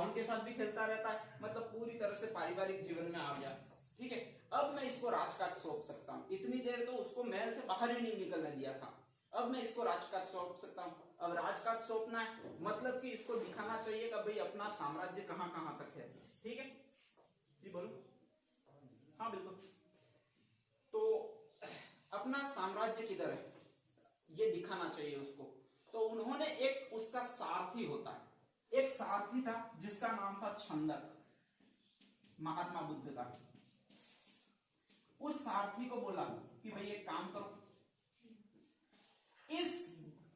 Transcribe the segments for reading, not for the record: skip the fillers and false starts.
राम के साथ भी खेलता रहता है, मतलब पूरी तरह से पारिवारिक जीवन में आ गया। ठीक है, अब मैं इसको राजकाज सौंप सकता हूँ। इतनी देर तो उसको महल से बाहर ही नहीं निकलने दिया था, अब मैं इसको राजकाज सौंप सकता हूँ। अब राजकाज सौंपना है मतलब कि इसको दिखाना चाहिए कि भाई अपना साम्राज्य कहाँ कहाँ तक है। ठीक है जी, बोलो। हाँ बिल्कुल। तो अपना साम्राज्य किधर है ये दिखाना चाहिए उसको। तो उन्होंने एक उसका सारथी होता है, एक सारथी था जिसका नाम था छंदक, महात्मा बुद्ध का। उस सारथी को बोला कि भाई एक काम करो, इस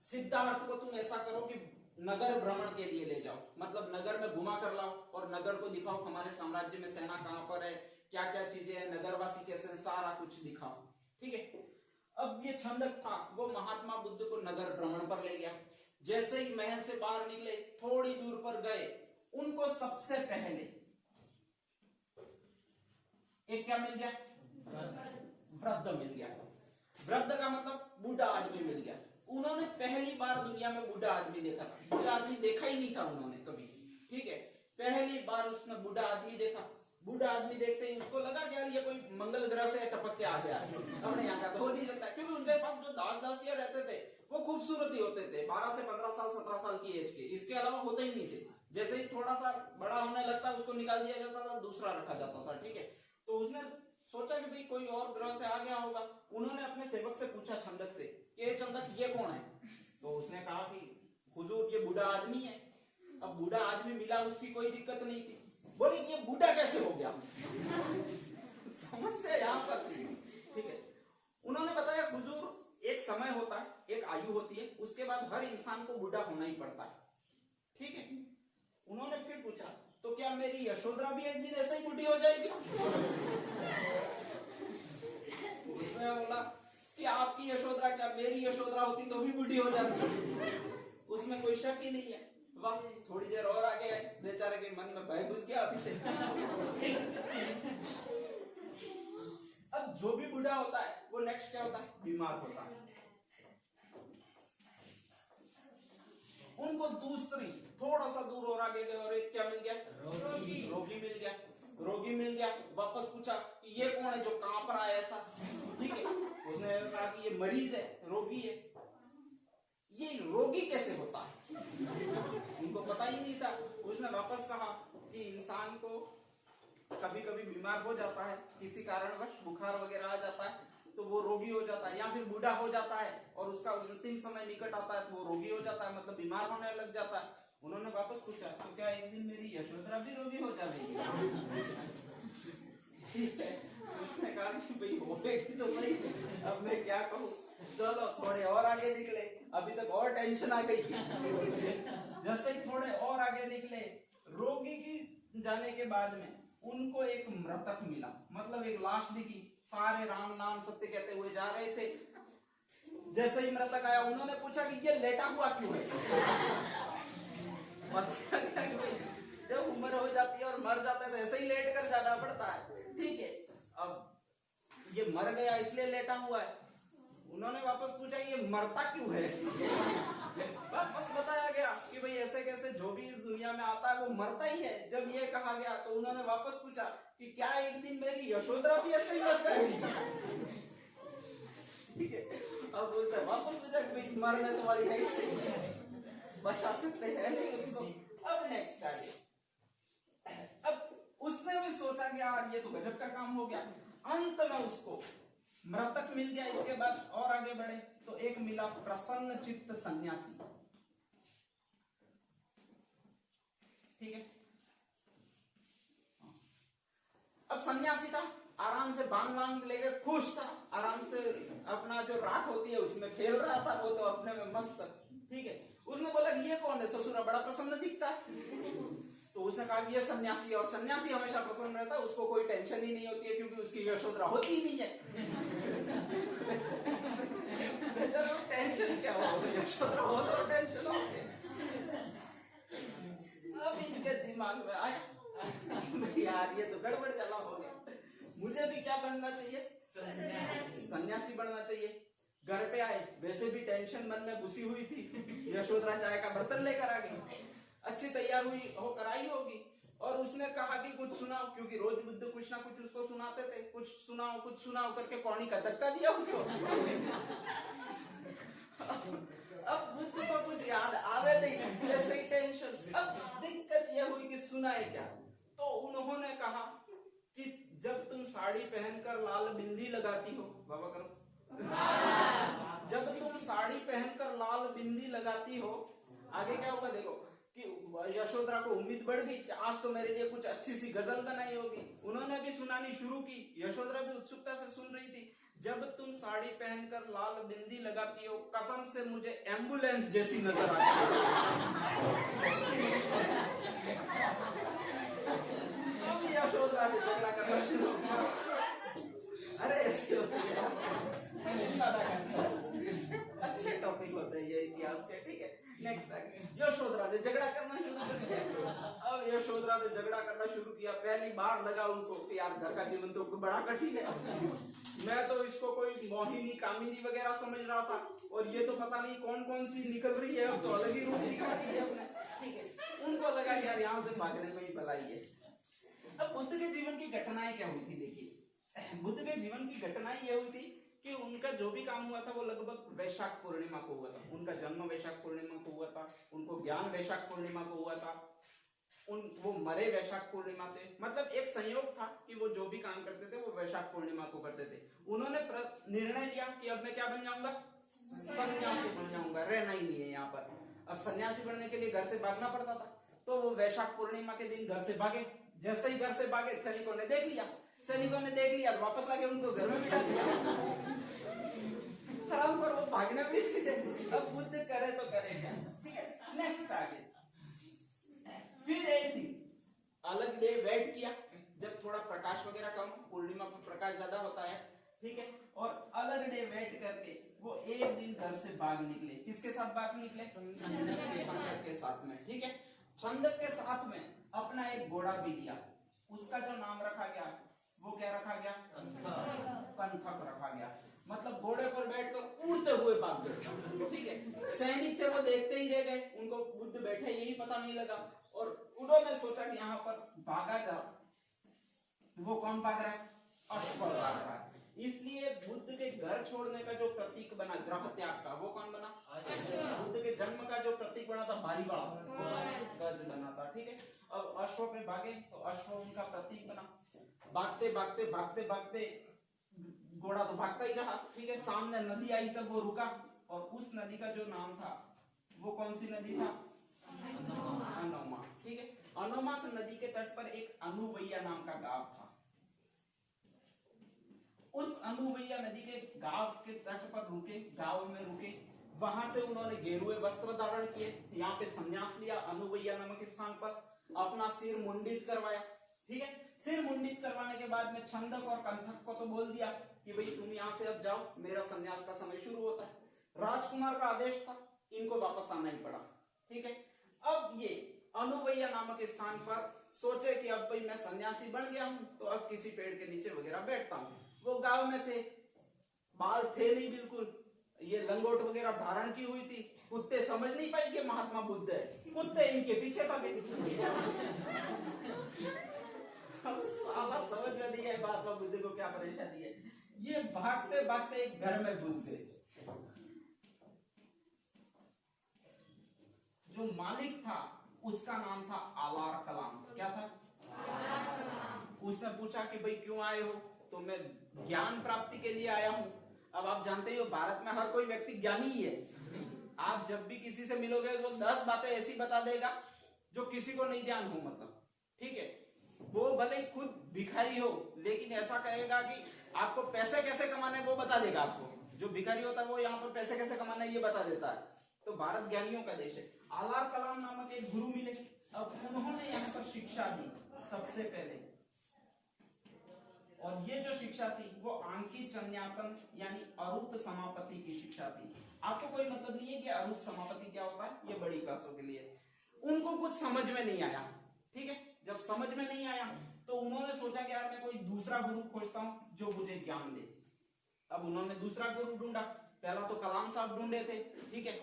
सिद्धार्थ को तुम ऐसा करो कि नगर भ्रमण के लिए ले जाओ, मतलब नगर में घुमा कर लाओ और नगर को दिखाओ हमारे साम्राज्य में सेना कहां पर है, क्या क्या चीजें हैं, नगरवासी कैसे हैं, सारा कुछ दिखाओ। ठीक है, अब ये छंदक था वो महात्मा बुद्ध को नगर भ्रमण पर ले गया। जैसे ही महल से बाहर निकले, थोड़ी दूर पर गए, उनको सबसे पहले एक क्या मिल गया, वृद्ध मिल गया। वृद्ध का मतलब बूढ़ा आदमी मिल गया। उन्होंने पहली बार दुनिया में बूढ़ा आदमी देखा था, बूढ़ा आदमी देखा ही नहीं था उन्होंने कभी। ठीक है, पहली बार उसने बूढ़ा आदमी देखा। बूढ़ा आदमी देखते ही उसको लगा कि यार ये कोई मंगल ग्रह से टपक के आ गया है, अपने यहाँ का तो हो नहीं सकता, क्योंकि उनके पास जो दास दासियां रहते थे वो खूबसूरत ही होते थे, 12 से 15 साल 17 साल की एज के, इसके अलावा होते ही नहीं थे। जैसे ही थोड़ा सा बड़ा होने लगता उसको निकाल दिया जाता था, दूसरा रखा जाता था। ठीक है, तो उसने सोचा कि भाई कोई और ग्रह से आ गया होगा। उन्होंने अपने सेवक से पूछा छंदक से, ये छंदक ये कौन है? तो उसने कहा कि हुजूर ये बूढ़ा आदमी है। अब बूढ़ा आदमी मिला, उसकी कोई दिक्कत नहीं थी। बोले कि ये बूढ़ा कैसे हो गया? समस्या यहाँ पर थी। ठीक है, उन्होंने बताया हुजूर एक समय होता है, एक आयु होती है, उसके बाद हर इंसान को बूढ़ा होना ही पड़ता है। ठीक है, उन्होंने फिर पूछा तो क्या मेरी यशोधरा भी एक दिन ऐसे ही बूढ़ी हो जाएगी? उसने बोला कि आपकी यशोधरा क्या मेरी यशोधरा होती तो भी बूढ़ी हो जाती, उसमें कोई शक ही नहीं है। वाह, थोड़ी देर और आगे बेचारे के मन में भय घुस गया अभी से। अब जो भी बूढ़ा होता है वो नेक्स्ट क्या होता है, बीमार होता है। उनको दूसरी थोड़ा सा दूर और आगे गए और एक क्या मिल गया, रोगी मिल गया। रोगी मिल गया, वापस पूछा कि ये कौन है जो कहां पर आया ऐसा? ठीक है, उसने कहा कि ये मरीज है, रोगी है। ये रोगी कैसे होता है? उनको पता ही नहीं था। उसने वापस कहा कि इंसान को कभी कभी बीमार हो जाता है, किसी कारणवश बुखार वगैरह आ जाता है तो वो रोगी हो जाता है, या फिर बूढ़ा हो जाता है और उसका अंतिम समय निकट आता है तो वो रोगी हो जाता है, मतलब बीमार होने लग जाता है। उन्होंने वापस पूछा तो क्या एक दिन मेरी यशोधरा भी रोगी हो जाएगी? ठीक है, उसने कहा कि भाई होगी तो सही, अब मैं क्या कहूँ। चलो थोड़े और आगे निकले, अभी तक और टेंशन आ गई। जैसे ही थोड़े और आगे निकले, रोगी की जाने के बाद में उनको एक मृतक मिला, मतलब एक लाश दिखी। सारे राम नाम सत्य कहते हुए जा रहे थे। जैसे ही मृतक आया, उन्होंने पूछा कि ये लेटा हुआ क्यों है? जब उम्र हो जाती है और मर जाता है तो ऐसे ही लेट कर जाना पड़ता है। ठीक है, अब ये मर गया इसलिए लेटा हुआ है। उन्होंने वापस पूछा ये मरता क्यों है? वापस बताया गया कि भाई ऐसे कैसे, जो भी इस दुनिया में आता है वो मरता ही है। जब ये कहा गया तो उन्होंने वापस पूछा कि क्या एक दिन मेरी यशोधरा भी ऐसे ही मर जाएगी? ठीक है, अब उसने वापस पूछा कि भाई मरने तुम्हारी नहीं सही, बचा सकते हैं नहीं उसको। अब नेक्स्ट आगे, अब उसने भी सोचा कि यार ये तो गजब का काम हो गया। अंत में उसको मृतक मिल गया। इसके बाद और आगे बढ़े तो एक मिला प्रसन्न चित्त सन्यासी। ठीक है, अब सन्यासी था, आराम से बांग वांग लेकर खुश था, आराम से अपना जो राख होती है उसमें खेल रहा था, वो तो अपने में मस्त। ठीक है, उसने बोला कि ये कौन है, ससुरा बड़ा प्रसन्न दिखता है। तो उसने कहा ये सन्यासी है, और सन्यासी हमेशा प्रसन्न रहता है, उसको कोई टेंशन ही नहीं होती है क्योंकि उसकी यशोधरा होती ही नहीं है। टेंशन क्या हो, यशोधरा हो तो टेंशन हो। अब इनके दिमाग में आया यार ये तो गड़बड़ चला हो गया, मुझे भी क्या बनना चाहिए, सन्यासी बनना चाहिए। घर पे आए, वैसे भी टेंशन मन में घुसी हुई थी, यशोधरा चाय का बर्तन लेकर आ गई। अच्छी तैयार हुई होकर आई होगी और उसने कहा कि कुछ सुनाओ, क्योंकि रोज बुद्ध कुछ ना कुछ उसको सुनाते थे, कुछ सुनाओ करके कौनी का धक्का दिया उसको। अब बुद्ध को कुछ याद आवे नहीं, ऐसे ही टेंशन। अब दिक्कत यह हुई कि सुनाए क्या, तो उन्होंने कहा कि जब तुम साड़ी पहनकर लाल बिंदी लगाती हो, बाबा करो, जब तुम साड़ी पहनकर लाल बिंदी लगाती हो, आगे क्या होगा देखो, कि यशोधरा को उम्मीद बढ़ गई कि आज तो मेरे लिए कुछ अच्छी सी गजल बनाई होगी। उन्होंने भी सुनानी शुरू की, यशोधरा भी उत्सुकता से सुन रही थी। जब तुम साड़ी पहनकर लाल बिंदी लगाती हो, कसम से मुझे एम्बुलेंस जैसी नजर आती है। यशोधरा ने झगड़ा करना शुरू किया, अरे ऐसे होती है। अच्छे टॉपिक होते हैं ये इतिहास के, ठीक है। नेक्स्ट यशोधरा ने झगड़ा करना शुरू कर दिया। अब यशोधरा ने झगड़ा करना शुरू किया। पहली बार लगा उनको कि यार घर का जीवन तो बड़ा कठिन है, मैं तो इसको कोई मोहिनी कामिनी वगैरह समझ रहा था, और ये तो पता नहीं कौन कौन सी निकल रही है, अब तो अलग ही रूप दिखा रही है अपने, ठीक है। उनको लगा यार यहाँ से भागने में ही भलाई है। अब बुद्ध के जीवन की घटनाएं क्या हुई थी, देखिए बुद्ध के जीवन की घटनाएं ये हुई थी कि उनका जो भी काम हुआ था वो लगभग वैशाख पूर्णिमा को हुआ था। उनका जन्म वैशाख पूर्णिमा को हुआ था, उनको ज्ञान वैशाख पूर्णिमा को हुआ था, वो मरे वैशाख पूर्णिमा थे। मतलब एक संयोग था कि वो जो भी काम करते थे वो वैशाख पूर्णिमा को करते थे। उन्होंने निर्णय लिया कि अब मैं क्या बन जाऊंगा, सन्यासी बन जाऊंगा, रहना ही नहीं है यहाँ पर। अब सन्यासी बनने के लिए घर से भागना पड़ता था, तो वो वैशाख पूर्णिमा के दिन घर से भागे। जैसे ही घर से भागे, सैनिकों ने देख लिया, तो वापस लाके उनको घर में बिठा दिया। आराम पर वो भागने भी नहीं थे। अब बुद्ध करे तो करे क्या, ठीक है। नेक्स्ट आगे फिर एक दिन अलग डे वेट किया, जब थोड़ा प्रकाश वगैरह कम, पूर्णिमा पर प्रकाश ज्यादा होता है, ठीक है। और अलग डे वेट करके वो एक दिन घर से भाग निकले। किसके साथ भाग निकले, छंदक के साथ में, ठीक है। छंदक के साथ में अपना एक घोड़ा भी लिया, उसका जो नाम रखा गया वो क्या रखा गया, कंथक रखा गया। मतलब घोड़े पर बैठकर उड़ते हुए भाग गए, ठीक है। सैनिक थे वो देखते ही रह गए, उनको बुद्ध बैठे यही पता नहीं लगा, और उन्होंने सोचा कि यहाँ पर भागा जा, वो कौन भाग रहा है, अश्व भाग रहा है। इसलिए बुद्ध के घर छोड़ने का जो प्रतीक बना ग्रह त्याग का, वो कौन बना, बुद्ध के जन्म का जो प्रतीक बना था भारी बड़ा गज बना था, ठीक है। अब अश्व पे भागे तो अश्व उनका प्रतीक बना। भागते भागते भागते भागते घोड़ा तो भागता ही रहा, ठीक है। सामने नदी आई तब वो रुका, और उस नदी का जो नाम था वो कौन सी नदी था, अनोमा, ठीक है। अनोमा नदी के तट पर एक अनुवैया नाम का गांव था। उस अनुवैया नदी के गांव के तट पर रुके, गांव में रुके। वहां से उन्होंने गेरुए वस्त्र धारण किए, यहाँ पे संन्यास लिया अनुवैया नामक स्थान पर, अपना सिर मुंडित करवाया, ठीक है। सिर मुंडित करवाने के बाद में छंदक और कंथक को तो बोल दिया कि भाई तुम यहाँ से अब जाओ, मेरा संन्यास का समय शुरू होता है। राजकुमार का आदेश था, इनको वापस आना ही पड़ा, ठीक है। अब ये अनुवैया नामक स्थान पर सोचे कि अब भाई मैं सन्यासी बन गया हूं, तो अब किसी पेड़ के नीचे वगैरह बैठता हूं। वो गांव में थे, बाल थे नहीं बिल्कुल, ये लंगोट वगैरह धारण की हुई थी। कुत्ते समझ नहीं पाए कि महात्मा बुद्ध है, कुत्ते इनके पीछे भागे। अब साला समझ में नहीं है महात्मा बुद्ध को क्या परेशानी है। ये भागते भागते एक घर में घुस गए। जो मालिक था उसका नाम था आलार कलाम। क्या था, उसने पूछा कि भाई क्यों आए हो, तो मैं ज्ञान प्राप्ति के लिए आया हूं। अब आप जानते ही हो भारत में हर कोई व्यक्ति ज्ञानी ही है। आप जब भी किसी से मिलोगे वो 10 बातें ऐसी बता देगा जो किसी को नहीं ध्यान हो, मतलब, ठीक है। वो भले खुद भिखारी हो, लेकिन ऐसा कहेगा कि आपको पैसे कैसे कमाने वो बता देगा आपको। जो भिखारी होता है वो यहाँ पर पैसे कैसे कमाना ये बता देता है। तो भारत ज्ञानियों का देश है। आलार कलाम नामक एक गुरु मिले। अब उन्होंने यहाँ पर शिक्षा दी सबसे पहले, और ये जो शिक्षा थी वो आंकी चन्यातन यानी अरुत समापति की शिक्षा थी। आपको कोई मतलब नहीं है कि अरुत समापति क्या होता है, ये बड़ी क्लासों के लिए। उनको कुछ समझ में नहीं आया, ठीक है। जब समझ में नहीं आया तो उन्होंने सोचा कि यार मैं कोई दूसरा गुरु खोजता हूं जो मुझे ज्ञान दे। अब उन्होंने दूसरा गुरु ढूंढा। पहला तो कलाम साहब ढूंढे थे, ठीक है।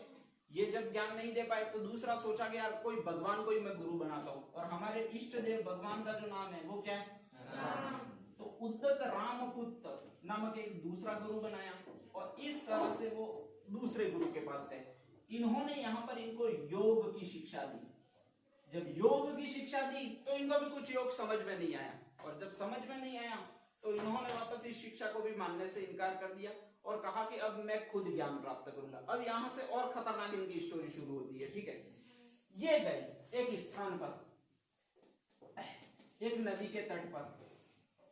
ये जब ज्ञान नहीं दे पाए तो दूसरा सोचा कि यार कोई भगवान को ही मैं गुरु बनाता हूँ, और हमारे इष्ट देव भगवान का जो नाम है वो क्या है? राम। तो उद्दत रामपुत्र नामक एक दूसरा गुरु बनाया, और इस तरह से वो दूसरे गुरु के पास गए। इन्होंने यहाँ पर इनको योग की शिक्षा दी। जब योग की शिक्षा दी तो इनको भी कुछ योग समझ में नहीं आया, और जब समझ में नहीं आया तो इन्होंने वापस इस शिक्षा को भी मानने से इनकार कर दिया और कहा कि अब मैं खुद ज्ञान प्राप्त करूंगा। अब यहां से और खतरनाक इनकी स्टोरी शुरू होती है। ठीक है, ये गए एक स्थान पर, एक नदी के तट पर।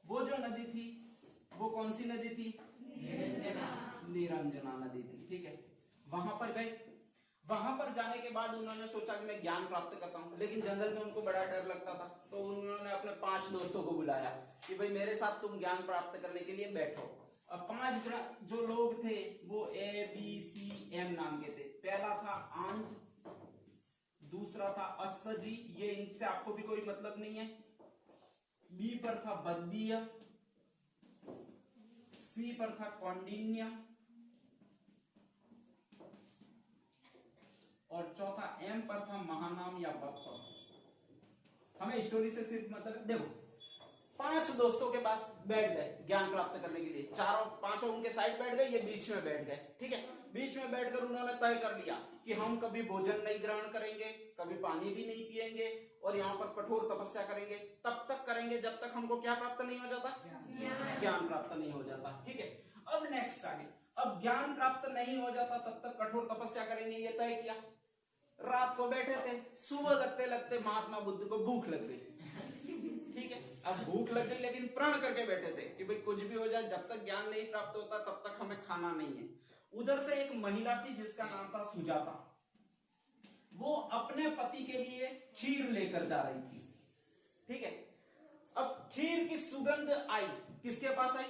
वो जो नदी थी वो कौन सी नदी थी? निरंजना नदी थी। ठीक है, वहां पर गए। वहां पर जाने के बाद उन्होंने सोचा कि मैं ज्ञान प्राप्त करता हूँ, लेकिन जंगल में उनको बड़ा डर लगता था। तो उन्होंने अपने 5 दोस्तों को बुलाया कि भाई मेरे साथ तुम ज्ञान प्राप्त करने के लिए बैठो। अब 5 जो लोग थे वो ABCM नाम के थे। पहला था आंज, दूसरा था अस्सजी, ये इनसे आपको भी कोई मतलब नहीं है। B पर था बद्दीय, C पर था कौंडिन्य, और चौथा M पर था महानाम या बप्पा। हमें स्टोरी से सिर्फ मतलब देखो, 5 दोस्तों के पास बैठ गए ज्ञान प्राप्त करने के लिए। 4-5 उनके साइड बैठ गए, ये बीच में बैठ गए। ठीक है, बीच में बैठकर उन्होंने तय कर लिया कि हम कभी भोजन नहीं ग्रहण करेंगे, कभी पानी भी नहीं पिएंगे, और यहाँ पर कठोर तपस्या करेंगे। तब तक करेंगे जब तक हमको क्या प्राप्त नहीं हो जाता? ज्ञान प्राप्त नहीं हो जाता। ठीक है, अब नेक्स्ट आगे, अब ज्ञान प्राप्त नहीं हो जाता तब तक कठोर तपस्या करेंगे, ये तय किया। रात को बैठे थे, सुबह लगते लगते महात्मा बुद्ध को भूख लग गई। ठीक है, अब भूख लग गई लेकिन प्रण करके बैठे थे कि भाई कुछ भी हो जाए, जब तक ज्ञान नहीं प्राप्त होता तब तक हमें खाना नहीं है। उधर से एक महिला थी जिसका नाम था सुजाता, वो अपने पति के लिए खीर लेकर जा रही थी। ठीक है, अब खीर की सुगंध आई, किसके पास आई?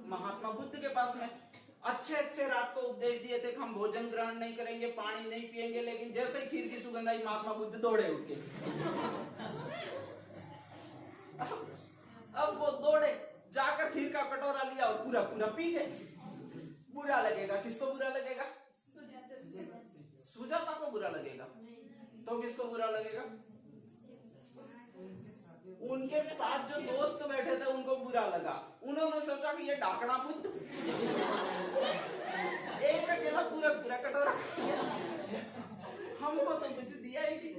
महात्मा बुद्ध के पास में। अच्छे रात को उपदेश दिए थे कि हम भोजन ग्रहण नहीं करेंगे, पानी नहीं पिएंगे, लेकिन जैसे ही खीर की सुगंध आई महात्मा बुद्ध दौड़े उठ के। अब वो दौड़े जाकर खीर का कटोरा लिया और पूरा पी गए। बुरा लगेगा, किसको बुरा लगेगा? सुजाता को बुरा लगेगा। तो किसको बुरा लगेगा? उनके साथ जो दोस्त बैठे थे उनको बुरा लगा। उन्होंने सोचा कि ये डाकना बुद्ध एक अकेला पूरा कटोरा, हमको तो कुछ दिया ही नहीं।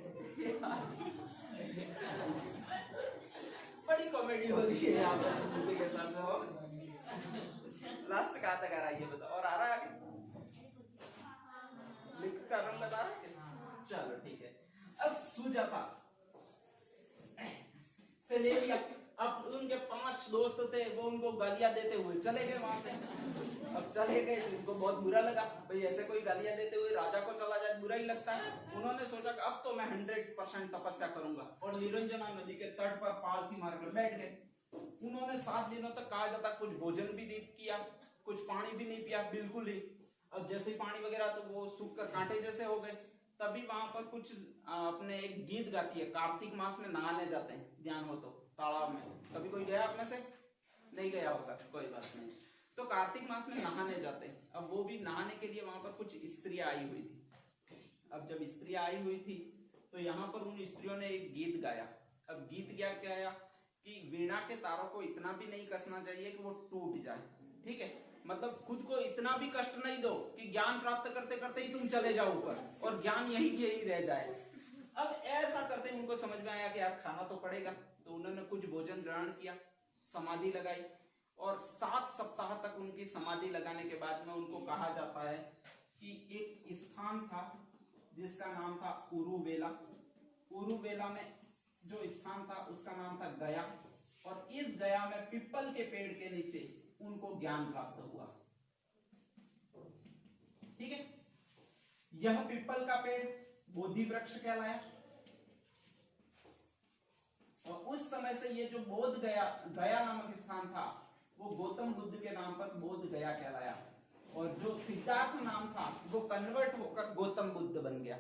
बड़ी कॉमेडी हो रही है यहाँ पर बुद्ध के साथ। लास्ट कहाँ तक आ रहा है ये बताओ, और आ रहा है लिख कर रन लगा रहा है? चलो ठीक है, अब सुजाता से ले लिया। अब उनके 5 दोस्त थे, वो उनको गालियां देते हुए चले गए वहां से। अब चले गए, उनको बहुत बुरा लगा, भाई ऐसे कोई गालियां देते हुए राजा को चला जाए बुरा ही लगता है। उन्होंने सोचा कि अब तो मैं 100% तपस्या करूंगा, और निरंजना नदी के तट पर पालथी मारकर बैठ गए। उन्होंने 7 दिनों तक कहा जाता कुछ भोजन भी नहीं किया, कुछ पानी भी नहीं पिया, बिल्कुल ही। अब जैसे ही पानी वगैरह तो वो सूख कर कांटे जैसे हो गए। तभी वहां पर कुछ अपने एक गीत गाती है, कार्तिक मास में नहाने जाते हैं, ध्यान हो तो, तालाब में। कभी कोई गया अपने से? नहीं गया होगा, कोई बात नहीं। तो कार्तिक मास में नहाने जाते हैं। अब वो भी नहाने के लिए वहां पर कुछ स्त्रियां आई हुई थी। अब जब स्त्रियां आई हुई थी तो यहाँ पर उन स्त्रियों ने एक गीत गाया। अब गीत क्या गाया कि वीणा के तारों को इतना भी नहीं कसना चाहिए कि वो टूट जाए। ठीक है, मतलब खुद को इतना भी कष्ट नहीं दो कि ज्ञान प्राप्त करते करते ही तुम चले जाओ ऊपर और ज्ञान यही रह जाए। अब ऐसा करते उनको समझ में आया कि यार खाना तो पड़ेगा, तो उन्होंने कुछ भोजन ग्रहण किया, समाधि लगाई, और 7 सप्ताह तक उनकी समाधि लगाने के बाद में उनको कहा जाता है कि एक स्थान था जिसका नाम था उरुवेला। उरुवेला में जो स्थान था उसका नाम था गया, और इस गया में पीपल के पेड़ के नीचे उनको ज्ञान प्राप्त हुआ। ठीक है, यह पीपल का पेड़ बोधि वृक्ष कहलाया, और उस समय से ये जो बोध गया नामक स्थान था वो गौतम बुद्ध के नाम पर बोध गया कहलाया, और जो सिद्धार्थ नाम था वो कन्वर्ट होकर गौतम बुद्ध बन गया।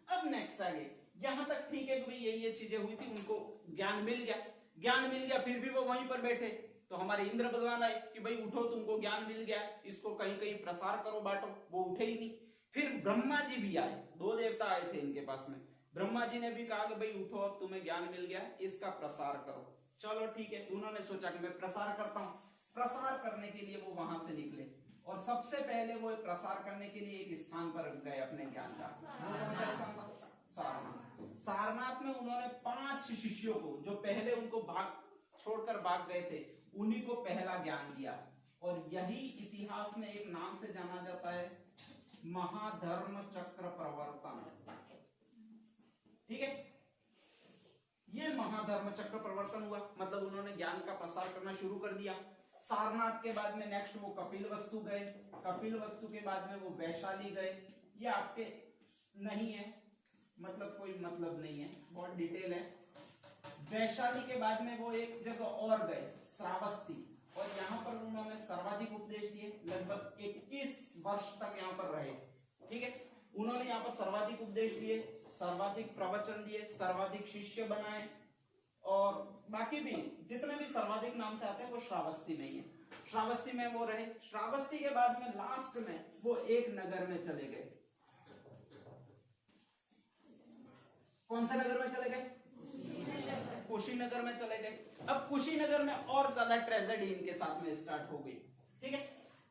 अब नेक्स्ट आगे, यहां तक ठीक है कि भाई ये चीजें हुई थी, उनको ज्ञान मिल गया, फिर भी वो वहीं पर बैठे। तो हमारे इंद्र भगवान आए कि भाई उठो, तुमको ज्ञान मिल गया, इसको कहीं कहीं प्रसार करो, बांटो। वो उठे ही नहीं, फिर ब्रह्मा जी भी आए, दो देवता आए थे इनके पास में। ब्रह्मा जी ने भी कहा कि भाई उठो, अब तुम्हें ज्ञान मिल गया, इसका प्रसार करो। चलो ठीक है, उन्होंने सोचा कि मैं प्रसार करता हूं। प्रसार करने के लिए वो वहां से निकले और सबसे पहले वो प्रसार करने के लिए एक स्थान पर गए अपने ज्ञान का। सारनाथ। सारनाथ में उन्होंने 5 शिष्यों को, जो पहले उनको छोड़कर भाग गए थे, उन्हीं को पहला ज्ञान दिया। और यही इतिहास में एक नाम से जाना जाता है, महाधर्म चक्र प्रवर्तन। ठीक है, ये महाधर्म चक्र प्रवर्तन हुआ, मतलब उन्होंने ज्ञान का प्रसार करना शुरू कर दिया। सारनाथ के बाद में नेक्स्ट वो कपिलवस्तु गए, कपिलवस्तु के बाद में वो वैशाली गए। ये आपके नहीं है, मतलब कोई मतलब नहीं है, बहुत डिटेल है। वैशाली के बाद में वो एक जगह और गए, श्रावस्ती, और यहाँ पर उन्होंने सर्वाधिक उपदेश दिए। लगभग 21 वर्ष तक यहाँ पर रहे। ठीक है, उन्होंने यहाँ पर सर्वाधिक उपदेश दिए, सर्वाधिक प्रवचन दिए, सर्वाधिक शिष्य बनाए, और बाकी भी जितने भी सर्वाधिक नाम से आते हैं वो श्रावस्ती में ही है। श्रावस्ती में वो रहे। श्रावस्ती के बाद में लास्ट में वो एक नगर में चले गए। कौन से नगर में चले गए? कुशीनगर में चले गए। अब कुशीनगर में और ज्यादा ट्रेजेडी इनके साथ में स्टार्ट हो गई। ठीक है,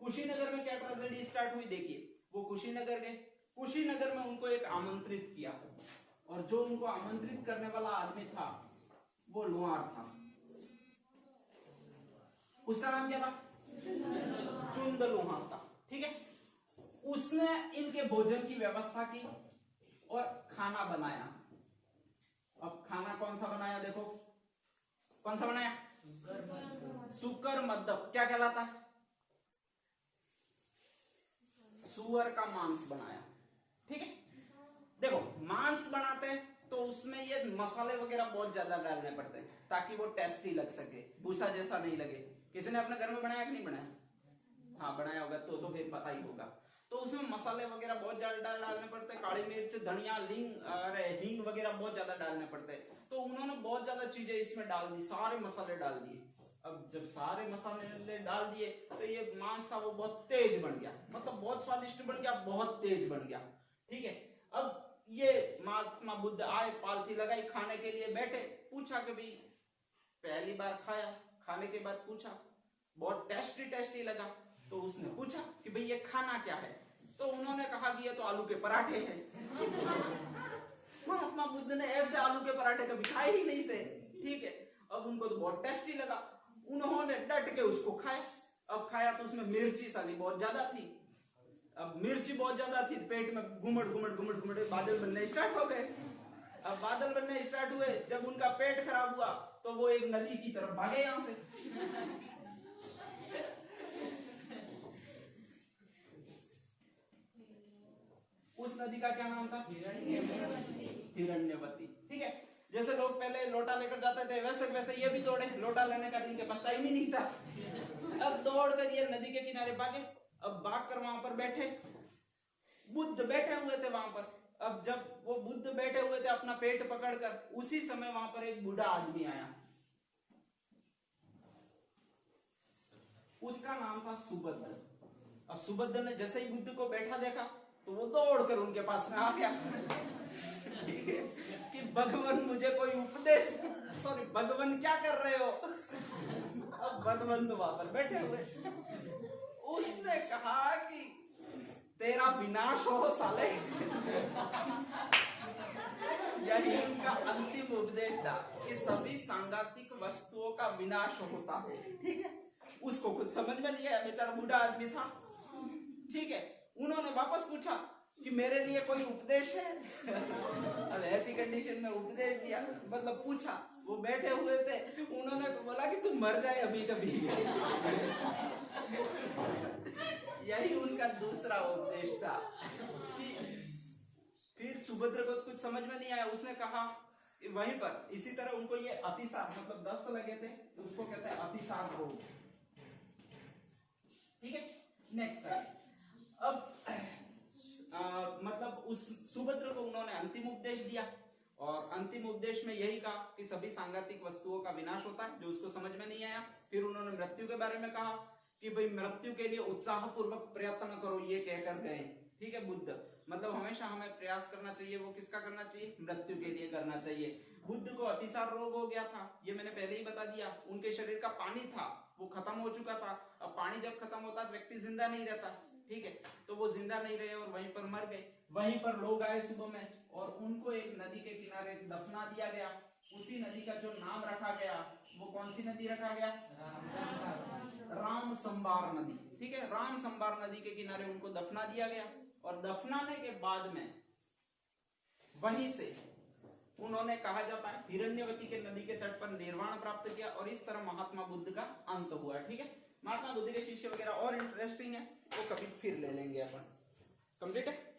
कुशीनगर में क्या ट्रेजेडी स्टार्ट हुई, देखिए। वो कुशीनगर गए, कुशीनगर में उनको एक आमंत्रित किया, और जो उनको आमंत्रित करने वाला आदमी था वो लोहार था। उसका नाम क्या था? चुंद लोहार था। ठीक है, उसने इनके भोजन की व्यवस्था की और खाना बनाया। अब खाना कौन सा बनाया, देखो कौन सा बनाया? सुकर मद्दप। क्या कहलाता है? सुअर का मांस बनाया। ठीक है, देखो मांस बनाते हैं तो उसमें ये मसाले वगैरह बहुत ज्यादा डालने पड़ते हैं ताकि वो टेस्टी लग सके, भूसा जैसा नहीं लगे। किसी ने अपने घर में बनाया कि नहीं बनाया? हाँ बनाया होगा, तो फिर पता ही होगा। तो उसमें मसाले वगैरह बहुत ज्यादा डालने पड़ते हैं, काली मिर्च, धनिया, हींग वगैरह बहुत ज्यादा डालने पड़ते हैं। तो उन्होंने बहुत ज्यादा चीजें इसमें डाल दी, सारे मसाले डाल दिए। अब जब सारे मसाले डाल दिए तो ये मांस था वो बहुत तेज बन गया, मतलब बहुत स्वादिष्ट बन गया, बहुत तेज बन गया। ठीक है, अब ये महात्मा बुद्ध आए, पालथी लगाई, खाने के लिए बैठे, पूछा कि भाई, पहली बार खाया, खाने के बाद पूछा, बहुत टेस्टी लगा। तो उसने पूछा कि भाई ये खाना क्या है? तो उन्होंने कहा कि ये तो आलू के पराठे हैं। महात्मा बुद्ध ने ऐसे आलू के पराठे कभी खाए ही नहीं थे। ठीक है, अब उनको तो बहुत टेस्टी लगा, उन्होंने डट के उसको खाया। अब खाया तो उसमें मिर्ची साली बहुत ज्यादा थी। अब मिर्ची बहुत ज्यादा थी, पेट में घुमड़ बादल बनने स्टार्ट हो गए। अब बादल बनने स्टार्ट हुए, जब उनका पेट खराब हुआ तो वो एक नदी की तरफ भागे यहां से। उस नदी का क्या नाम था? हिरण्यवती। ठीक है, जैसे लोग पहले लोटा लेकर जाते थे वैसे ये भी दौड़े, लोटा लेने का इनके पास टाइम ही नहीं था। अब दौड़कर ये नदी के किनारे भागे। अब भाग कर वहां पर बैठे, बुद्ध बैठे हुए थे वहां पर। अब जब वो बुद्ध बैठे हुए थे अपना पेट पकड़कर, उसी समय वहां पर एक बूढ़ा आदमी आया, उसका नाम था सुभद्र। अब सुभद्र ने जैसे ही बुद्ध को बैठा देखा तो वो दौड़कर उनके पास में आ गया। ठीक है, कि भगवान मुझे कोई उपदेश, सॉरी भगवान क्या कर रहे हो? अब भगवान तो वहां पर बैठे हुए। उसने कहा कि तेरा विनाश हो साले। यही उनका अंतिम उपदेश था कि सभी सांघातिक वस्तुओं का विनाश होता है। ठीक है, उसको कुछ समझ में नहीं आया, बेचारा बूढ़ा आदमी था। ठीक है, उन्होंने वापस पूछा कि मेरे लिए कोई उपदेश है? अब ऐसी कंडीशन में उपदेश दिया, मतलब पूछा। वो बैठे हुए थे, उन्होंने तो बोला कि तुम मर जाए अभी कभी। यही उनका दूसरा उपदेश था। फिर सुभद्र को कुछ समझ में नहीं आया, उसने कहा वहीं पर इसी तरह उनको ये अतिसार, मतलब दस्त लगे थे, तो उसको कहते हैं अतिसार रोग। ठीक है, नेक्स्ट अब मतलब उस सुभद्र को उन्होंने अंतिम उपदेश दिया, और अंतिम उपदेश में यही कहा कि सभी सांघातिक वस्तुओं का विनाश होता है, जो उसको समझ में नहीं आया। फिर उन्होंने मृत्यु के बारे में कहा कि भाई मृत्यु के लिए उत्साह पूर्वक प्रयत्न करो, ये कहकर गए। ठीक है बुद्ध। मतलब हमेशा हमें प्रयास करना चाहिए, वो किसका करना चाहिए, मृत्यु के लिए करना चाहिए। बुद्ध को अतिसार रोग हो गया था, ये मैंने पहले ही बता दिया। उनके शरीर का पानी था वो खत्म हो चुका था। अब पानी जब खत्म होता है व्यक्ति जिंदा नहीं रहता, ठीक है, तो वो जिंदा नहीं रहे और वहीं पर मर गए। वहीं पर लोग आए सुबह में और उनको एक नदी के किनारे दफना दिया गया। उसी नदी का जो नाम रखा गया वो कौन सी नदी रखा गया, राम संबार नदी, ठीक है, राम संबार नदी के किनारे उनको दफना दिया गया। और दफनाने के बाद में वहीं से उन्होंने, कहा जाता है, हिरण्यवती के नदी के तट पर निर्वाण प्राप्त किया और इस तरह महात्मा बुद्ध का अंत हुआ, ठीक है। महात्मा बुद्ध के शिष्य वगैरह और इंटरेस्टिंग है, वो कभी फिर ले लेंगे अपन। कंप्लीट है।